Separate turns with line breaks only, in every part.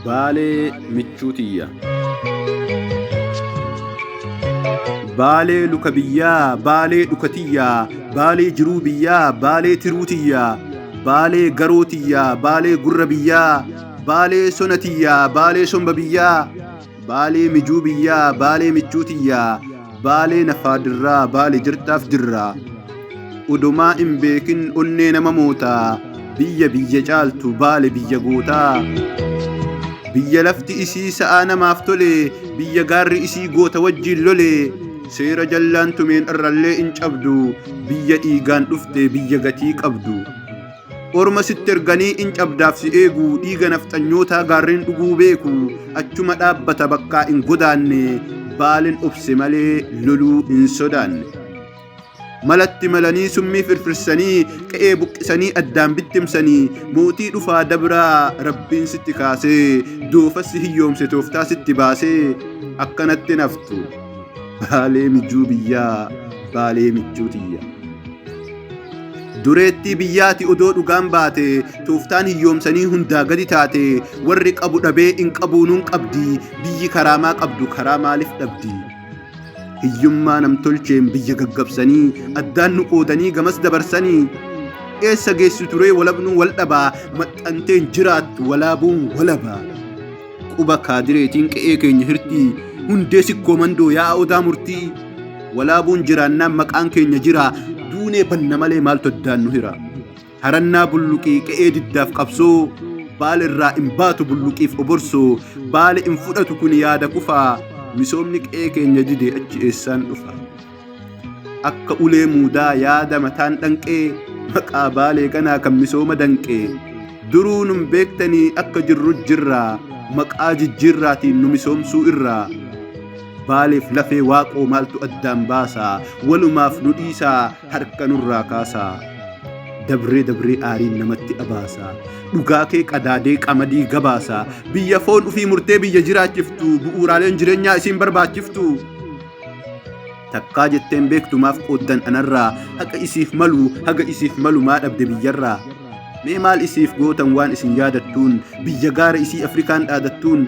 Baalee michuutiyya. Baalee luka biyyaa, baalee dhukatiyyaa, baalee jiruu biyyaa, baalee tiruutiyyaa, baalee garootiyyaa, baalee gurra biyyaa, baalee sonatiyyaa, baalee somba biyyaa, baalee mijuu biyyaa, baalee michuutiyyaa, baalee nafaadirraa, baalee jirtaaf jirraa. Udumaa hin beekin onnee nama mootaa, biyya caaltu baale biyya gootaa. Biyya lafti isii sa'aa namaaf tole, biyya gaarri isii goota wajjin lole. Seera jallaan tumeen irrallee hin cabdu, biyya dhiigaan dhufte biyya gatii qabdu. Orma sitti erganii hin cabdaaf si eegu, dhiiga nafxanyootaa gaarreen dhuguu beeku. Achuma dhaabbata bakkaa hin godaanne, baalen obse malee loluu hin sodaanne. Malatti malanii summii firfirsanii, qe'ee buqqisanii addaan bittimsanii. Mootii dhufaa dabraa rabbiin sitti kaasee, doofas hiyyoomse tooftaa sitti baasee. Akkanatti naftu baalee mijuu biyyaa, baalee michuutiyya. Dureettii biyyaati odoo dhugaan baate, tooftaan hiyyoomsanii hundaa gadi taate. Warri qabu dhabee hin qabuunuun qabdi, biyyi karaamaa qabdu karaa maaliif dhabdi? Hiyyummaa namtolcheen biyya gaggabsanii, addaan nu qoodanii gamas dabarsanii. Eessa geessu turee walabnuun wal dhabaa, maxxanteen jiraattu walaabuun walabaa. Quba kaadireetiin qe'ee keenya hirtii, hundee sikkoo mandoo yaa odaa murtii. Walaabuun jiraannaan maqaan keenya jira, duunee banna malee maaltu addaan nu hira. Harannaa bulluqii qe'ee diddaaf qabsoo, baala irraa hin baatu bulluqiif oborsoo. Baala hin fudhatu kun yaada kufaa, misoomni qe'ee keenya dide achi eessaan dhufa. Akka ulee muudaa yaada mataan dhanqee, maqaa baalee kanaa kan misooma danqee. Duruu nun beektanii akka jirru jirraa, maqaa jijjiirraatiin nu misoomsuu irraa. Baaleef lafee waaqoo maaltu addaan baasaa, walumaaf nu dhiisaa harka nurraa kaasaa. Dabree aariin namatti abaasaa, dhugaa kee qadaadee qamadii gabaasaa. Biyya foon ufii murtee biyya jiraachiftu, bu'uuraaleen jireenyaa isiin barbaachiftu. Takkaa jetteen beektumaaf qooddan anarraa, haqa isiif malu maa dhabde biyyarraa. Mee maal isiif gootan waan isin yaadattuun, biyya gaara isii Afrikaan dhaadattuun.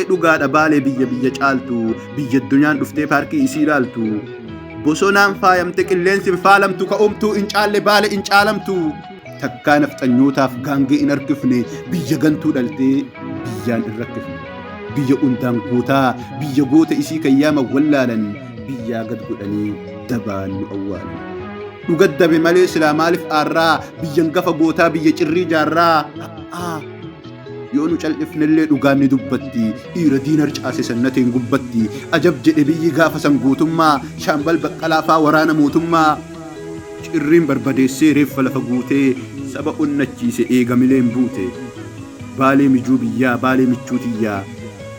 Dhugaadha baalee biyya caaltu, biyya addunyaan dhuftee paarkii isii ilaaltu. Bosonaan faayamte qilleensin faalamtu, ka'umtuu hin caalle baale hin caalamtu. Takkaa nafxanyootaaf gaangee hin harkifne, biyya gantuu dhaltee biyyaan hin rakkifne. Biyya undaan gootaa, biyya goota isii kan yaama wallaalan, biyyaa gad godhanii dabaan nu awwaalan. Dhugaddabe malee silaa maaliif aarraa, biyyan gafa gootaa biyya cirrii jaarraa. Yoo nu cal'ifnellee dhugaan ni dubbatti, dhiira diinar caase sannateen gubbatti. Ajab jedhe biyyi gaafa san guutummaa, shaambal baqqalaafaa waraana mootummaa. Cirriin barbadeessee reeffa lafa guutee, saba onnachiise eegamileen buute. Baalee mijuu biyyaa, baalee michuutiyyaa,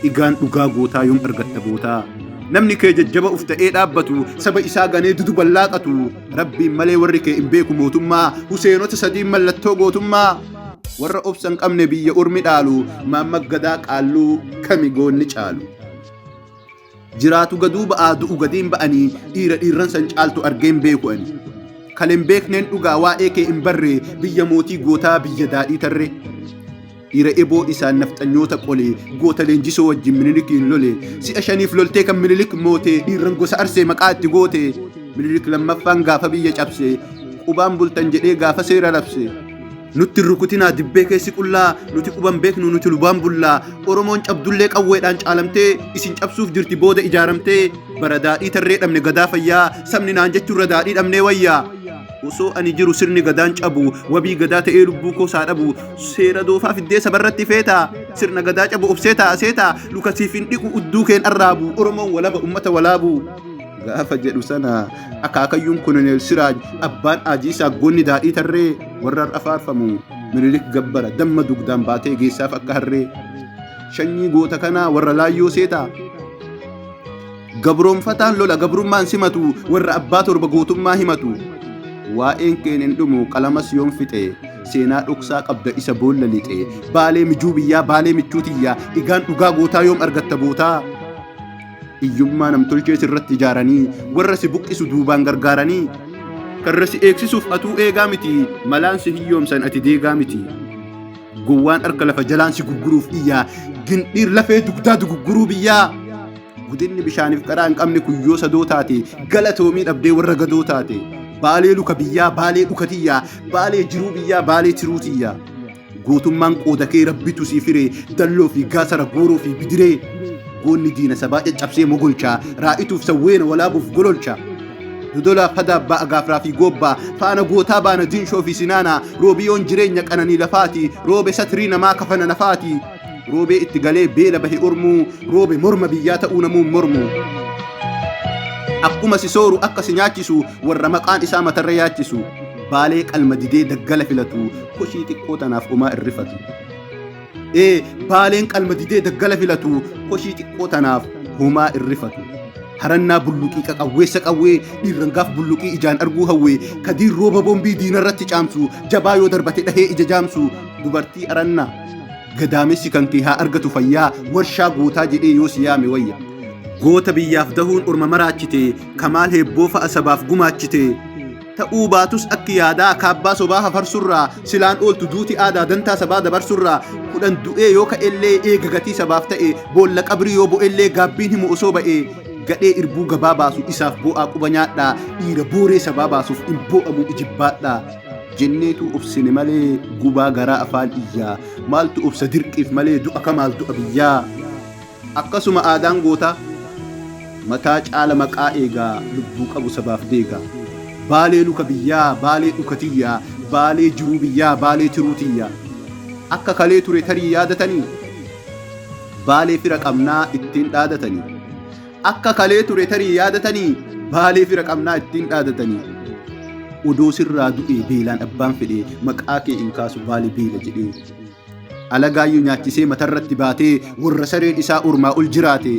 dhigaan dhugaa gootaa yoom argatta bootaa. Namni kee jajjaba uf ta'ee dhaabbatu, saba isaa ganee duduban laaqatu. Rabbiin malee warri kee hin beeku mootummaa, Huseenota sadiin mallattoo gootummaa. Warra obsan qabne biyya ormi dhaalu, maamma gadaa qaalluu kami goonni caalu. Jiraatu gaduu ba'aa du'u gadiin ba'anii, dhiirran san caaltu argeen beeku ani. Kalen beekneen dhugaa waa'ee kee hin barre, biyya mootii gootaa biyya daadhii tarre. Dhiira eboo isaan nafxanyoota qole, goota leenjisoo wajjin Minilikiin lole. Si'a 5 loltee kan Minilik moote, dhiirran gosa arsee maqaa itti goote. Minilik lammaffaan gaafa biyya cabse, qubaan bultan jedhee gaafa seera labse. Nutti rukutinaa dibbee keessi qullaa, nuti quban beeknu nuti lubaan bullaa. Oromoon cabdullee qawweedhaan caalamtee, isin cabsuuf jirti booda ijaaramtee. Bara daadhii tarree dhabne gadaa fayyaa, sabni naan jechuurra daadhii dhabnee wayyaa. Osoo ani jiru sirni gadaan cabu, wabii gadaa ta'ee lubbuu koosaa dhabu. Seera doofaa fiddee sabarratti feetaa, sirna gadaa cabu obseetaa aseetaa. Lukasiif hin dhiqu udduu keen arraabu, Oromoon walaba ummata walaabu. Gaafa jedhu sana akaakayyuun Koloneel Siraaj, abbaan Aajii Saaggoonni daadhii tarree. Warra afaarfamu Minilik gabbara, damma dugdaan baatee geessaaf akka harree. Shanyii goota kanaa warra laayyoo seetaa. Gabroonfataan lola gabrummaan simatu, warra abbaa torba gootummaa himatu. Waa'een keen hin dhumu qalamas yoom fixe, seenaa dhoksaa qabda isa boolla lixe. Baalee mijuu biyyaa, baalee michuutiyyaa, dhigaan dhugaa gootaa yoom argatta bootaa. Hiyyummaa namtolchee sirratti ijaaranii, warra si buqqisu duubaan gargaaranii. Karra si eegsisuuf atuu eegaa miti, malaan si hiyyoomsan ati deegaa miti. gowwaan harka lafa jalaan si gurguruuf iyyaa gindhiir lafee dugdaa gurguruu biyyaa gudinni bishaaniif qaraa hin qabne kuyyoo sadoo taate galatoomii dhabdee warra gadoo taate baalee luka biyyaa baalee dhukatiyyaa baalee jiruu biyyaa baalee tiruutiyyaa gootummaan qooda kee rabbitu sii firee dalloo fi gaasara gooroo fi bidiree goonni diina sabaa caccabsee mogolchaa raa'ituuf sawweena walaabuuf gololcha dodola fada ba'a gaafraa fi gobbaa faana gootaa baana diinshoo fi sinaanaa roobiyoon jireenya qananii lafaati roobe satirii namaa kafana nafaati roobee itti galee beela bahe ormuu roobe morma biyyaa ta'uu namuun mormuu akkuma si sooru akka si nyaachisu warra maqaan isaa matarra yaachisu baalee qalma didee daggala filatu koshii xiqqoo tanaaf umaa irrifatu baaleen qalma didee daggala filatu koshii xiqqoo tanaaf humaa irrifatu harannaa bulluqii qaqawweessa qawwee dhiirrangaaf bulluqii ijaan arguu hawwee kadiin rooba boombii diinarratti caamsu jabaa yoo darbate dhahee ija jaamsu dubartii arannaa gadaamessi kan kee haa argatu fayyaa warshaa gootaa jedhee yoo si yaame wayya goota biyyaaf dahuun orma maraachite kamaal heebboo fa'a sabaaf gumaachite ta'uu baatus akki yaadaa kaabbaa sobaa hafarsurraa silaan ooltu duuti aadaa dantaa sabaa dabarsurraa kudhan du'ee yoo ka'ellee eega gatii sabaaf ta'e boolla qabrii yoo bo'ellee gaabbiin himu osoo ba'e gadhee irbuu gabaa baasu isaaf bo'aa quba nyaadhaa dhiira booree sabaa baasuuf hin bo'amu ijibbaadhaa jenneetu obsine malee gubaa garaa afaan iyyaa maaltu obsa dirqiif malee du'a kamaal du'a biyyaa akkasuma aadaan goota mataa caala maqaa eegaa lubbuu qabu sabaaf deegaa baalee luka biyyaa baalee dhukatiyyaa baalee jiruu biyyaa baalee tiruutiyyaa akka kalee ture tarii yaadatanii baalee fira qabnaa ittiin dhaadatanii akka kalee ture tarii yaadatanii baalee fira qabnaa ittiin dhaadatanii odoo sirraa du'e beelaan abbaan fedhe maqaa kee hin kaasu baalee beela jedhee alagaayyuu nyaachisee matarratti baatee warra sareen isaa ormaa ol jiraate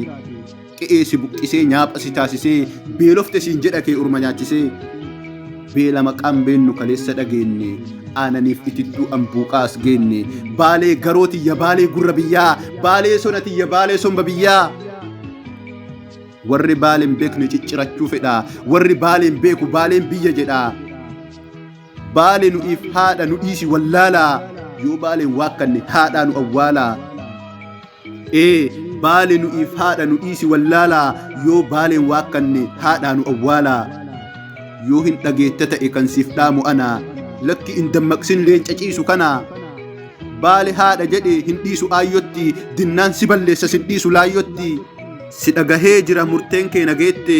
qe'ee si buqqisee nyaapha si taasisee beelofte siin jedha kee orma nyaachisee beela maqaan beennu kaleessa dhageenye aananiif itittuu ambuuqaas geenne baalee garootiyya baalee gurra biyyaa baalee sonatiyya baalee somba biyyaa warri baaleen beekne ciccirachuu fedha warri baaleen beeku baaleen biyya jedha baalee nu'iif haadha nu dhiisi wallaalaa yoo baaleen waakkanne haadhaa nu awwaalaa baalee nu'iif haadha nu dhiisi wallaalaa yoo baaleen waakkanne haadhaa nu awwaalaa yoo hin dhageetta ta'e kan siif dhaamu anaa lakki hin dammaqsin leenca ciisu kanaa baale haadha jedhe hin dhiisu aayyotti dinnaan si balleessa sin dhiisu laayyotti si dhagahee jira murteen kee nageette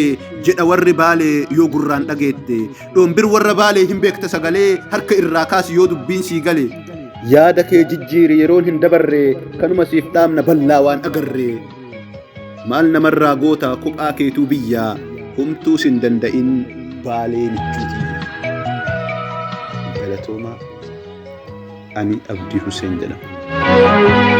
jedha warri baalee yoo gurraan dhageette dhoombir warra baalee hin beekta sagalee harka irraa kaasi yoo dubbiin sii gale yaada kee jijjiiri yeroon hin dabarre kanuma siif dhaamna ballaa waan agarre maal namarraa goota kophaa keetuu biyyaa humtuu sin danda'in baalee michuuti galatooma ani Abdii Hussein jedhama.